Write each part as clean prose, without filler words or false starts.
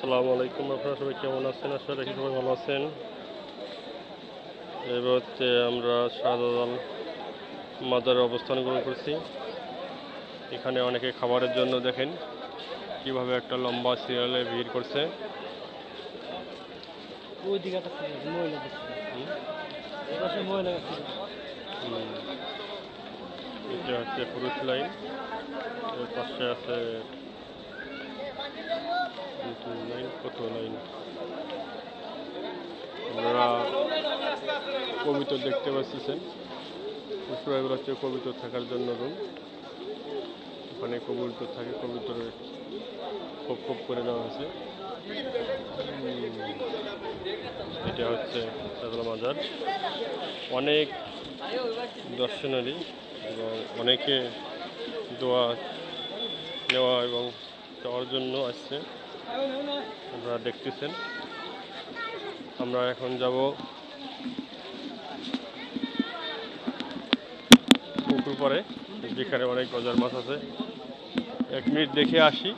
আসসালামু আলাইকুম। আপনারা সবাই কেমন আছেন? আশা রাখি সবাই ভালো আছেন। এবার হচ্ছে আমরা শাহজালাল মাজারে অবস্থান গ্রহণ করছি। এখানে অনেকে খাবারের জন্য দেখেন কিভাবে একটা লম্বা সিরিয়ালে ভিড় করছে। এটা হচ্ছে পুরুষ লাইন, এর পাশে আছে লাইন, কত লাইন। আপনারা কবিতর দেখতে পাচ্ছেন, এগুলো হচ্ছে কবিতর থাকার জন্য রুম। ওখানে কবুতর থাকে, কবুতরের খোপ খোপ করে দেওয়া হয়েছে। এটা হচ্ছে শাহজালাল মাজার। অনেক দর্শনারী এবং অনেকে দোয়া নেওয়া এবং যাওয়ার জন্য আসছে, আপনারা দেখতেছেন। আমরা এখন যাব পুকুর পরে, যেখানে অনেক গজার মাছ আছে। 1 মিনিট দেখে আসি।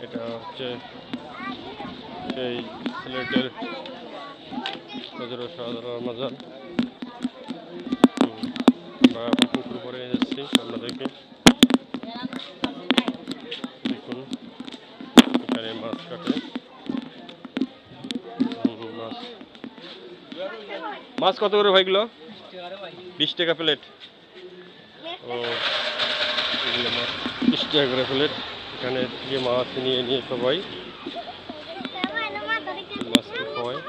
এটা হচ্ছে সেই সিলেটের শাহজালাল মাজার। আমরা পুকুর পরে যাচ্ছি, আপনাদেরকে দেখুন এখানে মাছ কাটে। মাছ কত করে ভাই এগুলো? 20 টাকা প্লেট। ও, এগুলো মাছ 20 টাকা করে প্লেট। এখানে থেকে মাছ নিয়ে নিয়ে সবাই মাছকে খাওয়ায়।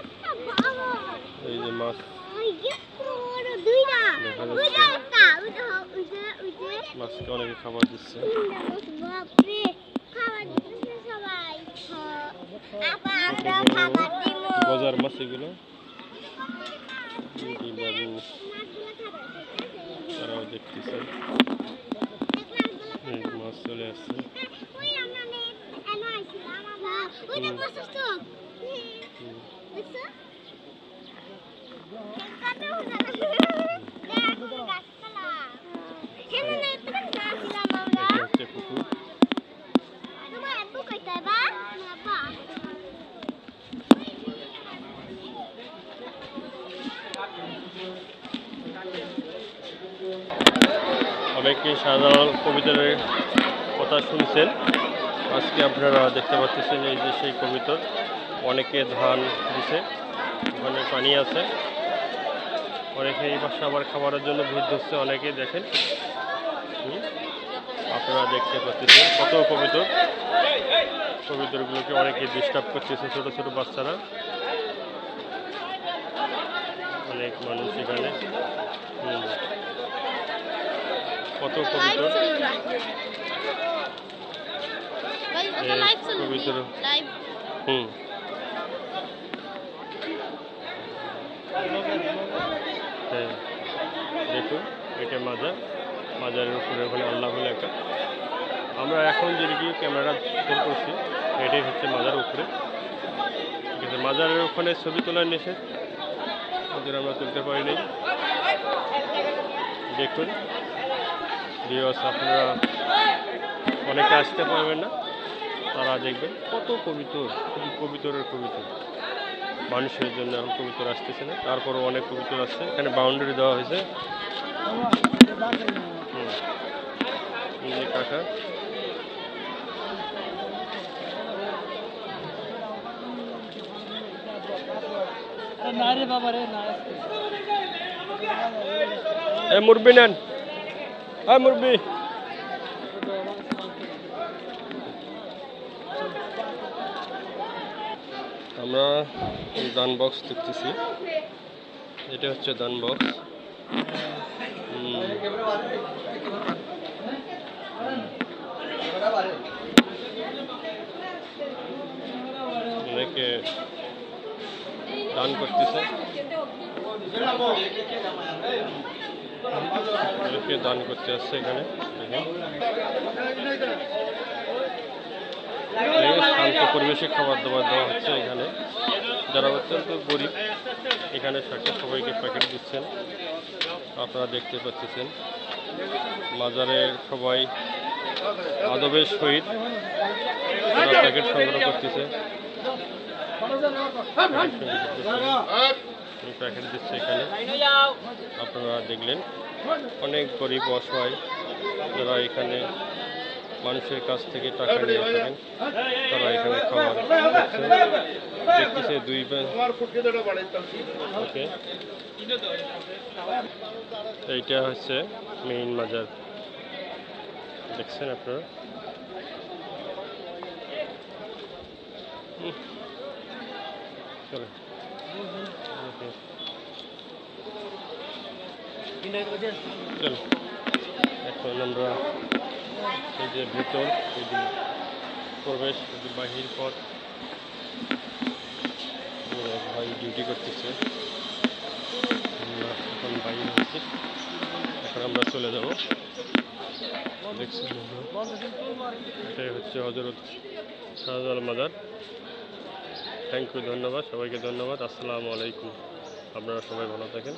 এই যে মাছ মাছকে অনেকে খাবার দিচ্ছে। গজার মাছ এগুলো, তারাও দেখতেছে। মাছ চলে আসছে। পুকুর অনেকে শাহজালাল কবিতরের কথা শুনছেন। আজকে আপনারা দেখতে পাচ্ছেন এই যে সেই কবিতর। অনেকে ধান দিছে, ওখানে পানি আছে। অনেকে এই পাশে আবার খাবারের জন্য ভিড় ধরছে। অনেকে দেখেন, আপনারা দেখতে পাচ্ছেন কত কবিতর। কবিতরগুলোকে অনেকে ডিস্টার্ব করতেছে, ছোট ছোট বাচ্চারা। অনেক মানুষ এখানে। কত কবিতর, কবিতর। হ্যাঁ, দেখুন এটা মাজার। মাজারের উপরে ওখানে আল্লাহ বলে একটা। আমরা এখন যেদিকে ক্যামেরা সেট করছি এটাই হচ্ছে মাজার উপরে। ঠিক আছে, মাজারের ওখানে ছবি তোলার নিষেধ, ওদের আমরা তুলতে পারিনি। দেখুন ভিউয়ার্স, আপনারা অনেকে আসতে পারবেন না, তারা দেখবেন কত কবিতর, শুধু কবিতরের কবিতর। মানুষের জন্য এখন কবিতর আসতেছে না, তারপরও অনেক কবিতর আসছে। এখানে বাউন্ডারি দেওয়া হয়েছে। কাকা মুরব্বি নেন, মুরব্বি। আমরা দান বক্স দেখতেছি, এটা হচ্ছে দান বক্স। অনেকে দান করতেছে, অনেকে দান করতে আসছে এখানে। শান্ত পরিবেশে খাবার দাবার দেওয়া হচ্ছে এখানে। যারা অত্যন্ত গরিব এখানে থাকে সবাইকে প্যাকেট দিচ্ছেন, আপনারা দেখতে পাচ্ছেন। মাজারের সবাই আদবের সহিত প্যাকেট সংগ্রহ করতেছে, প্যাকেট দিচ্ছে এখানে। আপনারা দেখলেন অনেক গরিব অসহায় যারা এখানে মানুষের কাছ থেকে টাকা নিয়ে থাকেন, তারা এখানে খাবার দেখতেছে। দুই ওকে, এইটা হচ্ছে মেইন মাজার, দেখছেন আপনারা। চলো এখন আমরা এই যে ভিতর, এই যে প্রবেশ, এই যে বাহির পথ, ভাই ডিউটি করতেছে। আমরা এখন বাহির হচ্ছি, এখন আমরা চলে যাব। দেখছেন এটাই হচ্ছে হযরত শাহজালাল মাজার। থ্যাংক ইউ, ধন্যবাদ সবাইকে, ধন্যবাদ। আসসালামু আলাইকুম। আপনারা সবাই ভালো থাকেন।